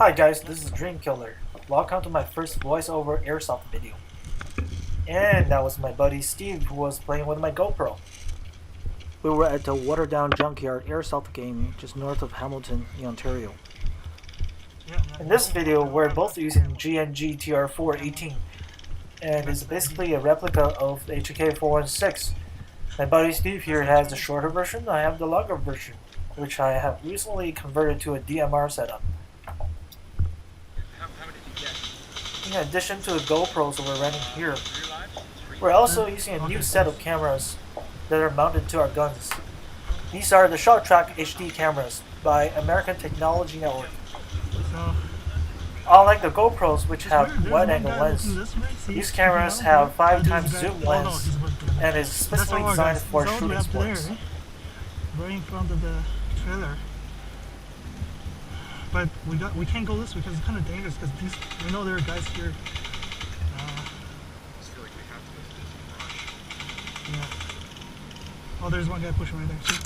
Hi guys, this is Dreamkiller. Welcome to my first voiceover airsoft video. And that was my buddy Steve who was playing with my GoPro. We were at the Waterdown Junkyard Airsoft game just north of Hamilton in Ontario. In this video, we're both using G&G TR4-18 and it's basically a replica of the HK416. My buddy Steve here has the shorter version, I have the longer version, which I have recently converted to a DMR setup. In addition to the GoPros that we're running here, we're also using a new set of cameras that are mounted to our guns. These are the Trak HD Cameras by American Technology Network. Unlike the GoPros, which have wide-angle lens, these cameras have 5 times zoom lens and is specifically designed for shooting sports. Right in front of the trailer. But we can't go this way because it's kind of dangerous because we know there are guys here. Yeah. Oh, there's one guy pushing right there. See?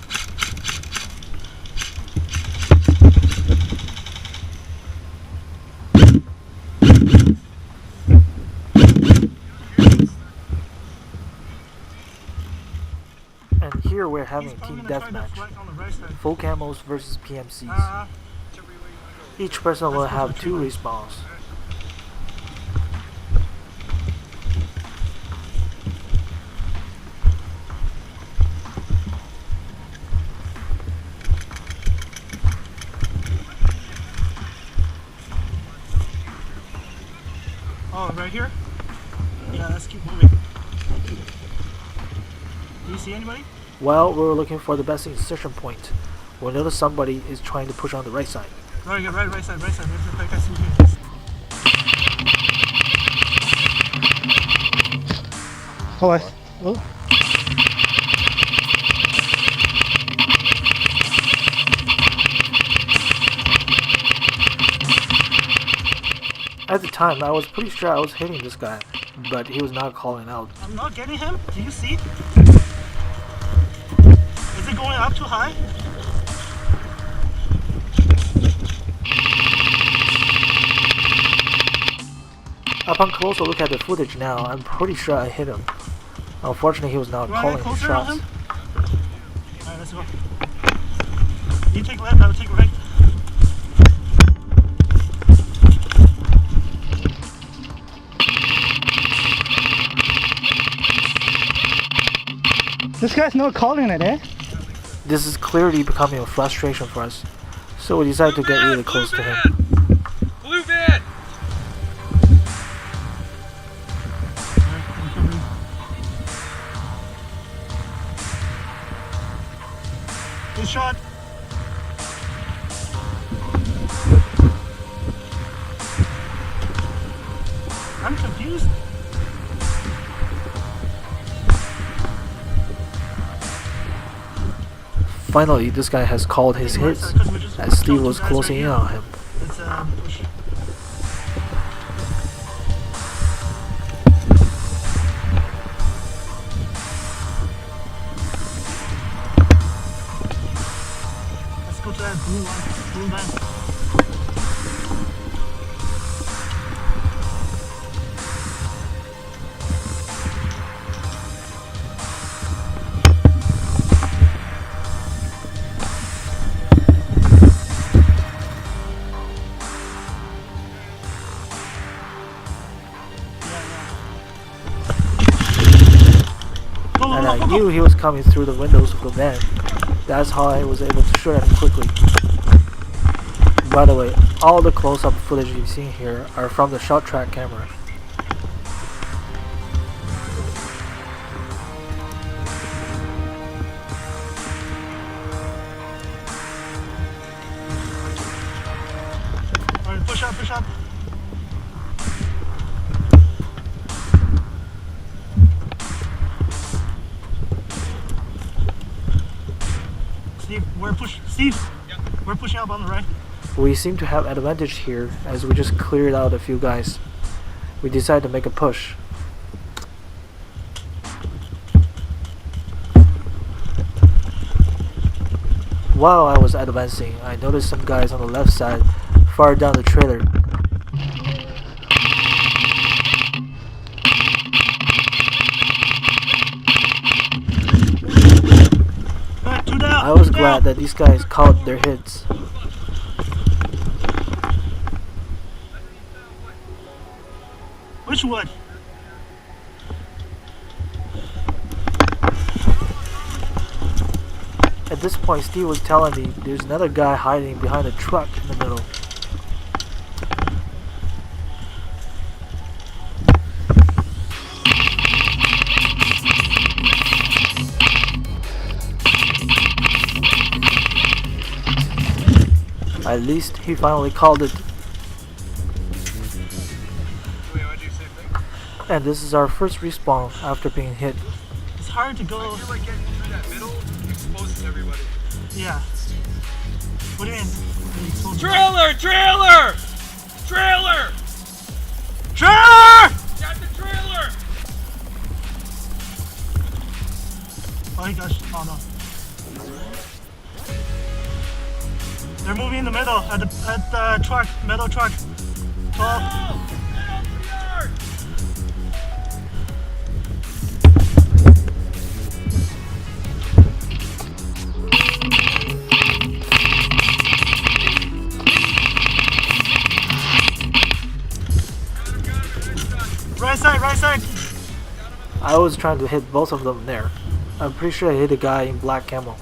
And here we're having a team deathmatch. Full camos versus PMCs. Each person will have 2 respawns. Oh, right here? Yeah, let's keep moving. Do you see anybody? While we were looking for the best insertion point, we noticed somebody is trying to push on the right side. Right side. Right side. I see you. Oh. At the time, I was pretty sure I was hitting this guy, but he was not calling out. I'm not getting him. Do you see? Is it going up too high? Upon closer look at the footage now, I'm pretty sure I hit him. Unfortunately, he was not calling his shots. Alright, let's go. You take left, I will take right. This guy's not calling it, eh? This is clearly becoming a frustration for us, so we decided to get really close to him. Blue van! Good shot. I'm confused. Finally, this guy has called his hits as Steve was closing in on him. Let's push. Let's go to that blue line. And I knew he was coming through the windows of the van. That's how I was able to shoot at him quickly. By the way, all the close-up footage you've seen here are from the Trak camera. Alright, push up. Steve, we're pushing up on the right. We seem to have advantage here as we just cleared out a few guys. We decided to make a push. While I was advancing, I noticed some guys on the left side fired down the trailer. I was glad that these guys called their hits. Which wood? At this point, Steve was telling me there's another guy hiding behind a truck in the middle. At least he finally called it. And this is our first respawn after being hit. It's hard to go. I feel like getting through that middle exposes everybody. Yeah. What do you mean? Trailer! Trailer! Trailer! Trailer! Got the trailer! Oh, he got. Oh no. They're moving in the middle at the truck, metal truck. 12. Yard! Right side, right side. I was trying to hit both of them there. I'm pretty sure I hit a guy in black camo.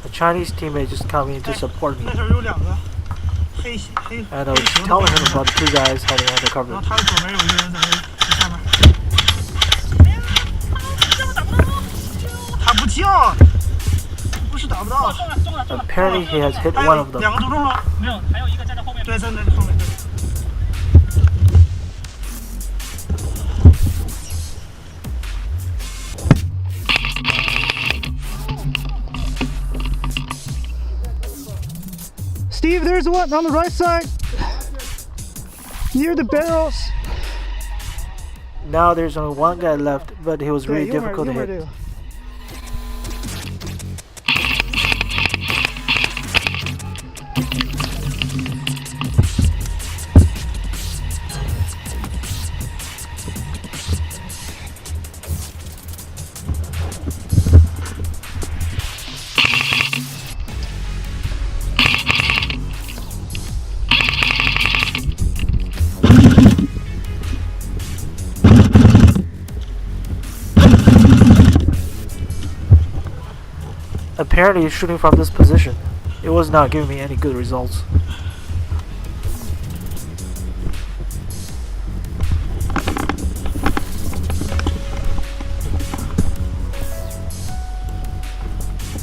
A Chinese teammate just coming to support me. 那头有两个黑黑。 And I was telling him about the two guys hiding undercover. 然后他的左边有一个人在那上面。他不叫，不是打不到。 Apparently he has hit one of them. 两个都中了。没有，还有一个站在后面。对，在那后面。 Steve, there's one on the right side, near the barrels. Now there's only one guy left, but he was really difficult to hit. Apparently shooting from this position, it was not giving me any good results.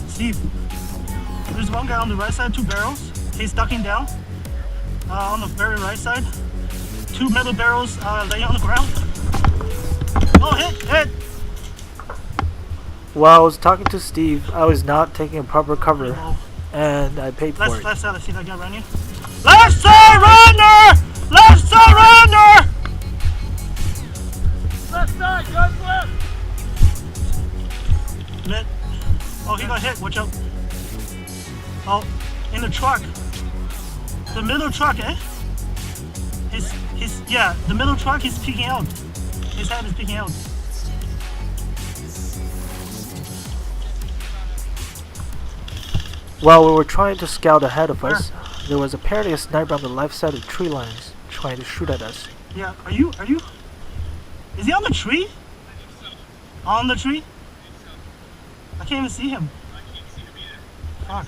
Steve, there's one guy on the right side, two barrels. He's ducking down on the very right side. Two metal barrels laying on the ground. Oh, hit! While I was talking to Steve, I was not taking a proper cover, and I paid for it. Left side, I see that guy running. Left side runner! Left side runner! Left side, guns left! Lit. Oh, he got hit, watch out. Oh, in the truck. The middle truck, eh? Yeah, the middle truck is peeking out. His head is peeking out. While we were trying to scout ahead of us, there was apparently a sniper on the left side of tree lines trying to shoot at us. Yeah, are you? Is he on the tree? On the tree? I can't even see him. Fuck.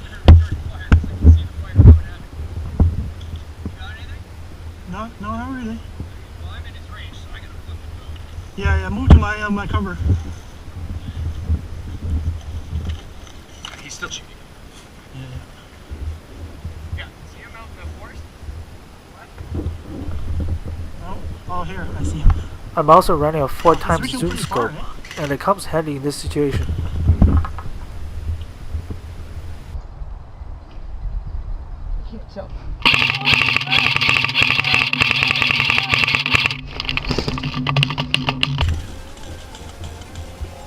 No, not really. Yeah, move to my cover. He's still shooting. Yeah, see him out in the forest? Oh, here, I see him. I'm also running a 4x reaching zoom pretty scope, far, eh? and it comes handy in this situation. Can't tell.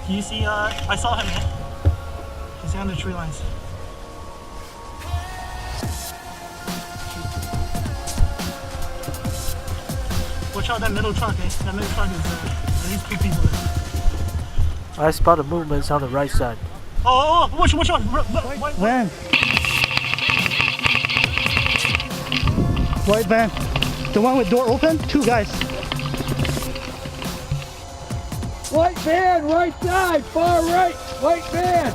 Do you see, I saw him, eh? He's on the tree lines. Watch out that middle truck, eh? That middle truck is at least 2 people there. I spotted movements on the right side. Oh, watch out! Van. White van. The one with door open? 2 guys. White van, right side, far right, white van.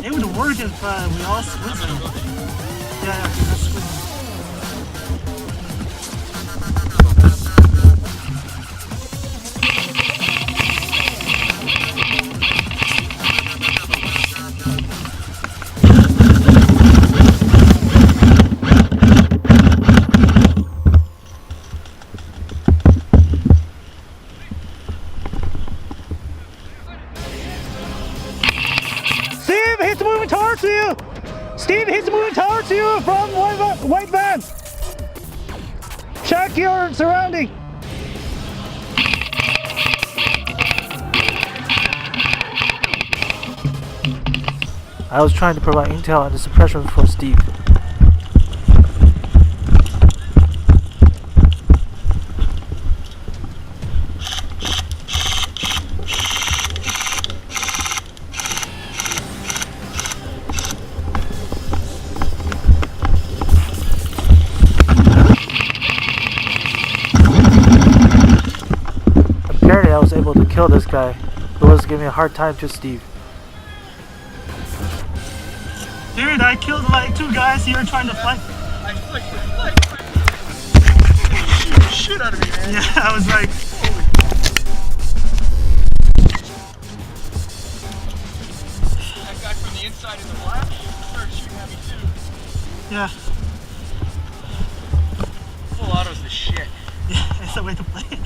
It would work if we all squeeze them. Yeah, let's squeeze them. Steve, he's moving towards you! Steve, he's moving towards you from white van! Check your surrounding! I was trying to provide intel on the suppression for Steve. Apparently I was able to kill this guy who was giving a hard time to Steve. Dude, I killed like 2 guys here trying to fight. I flicked the shit out of me, man. Yeah, I was like, That guy from the inside in the black started shooting at me too. yeah, Full auto's the shit. yeah, it's the way to play.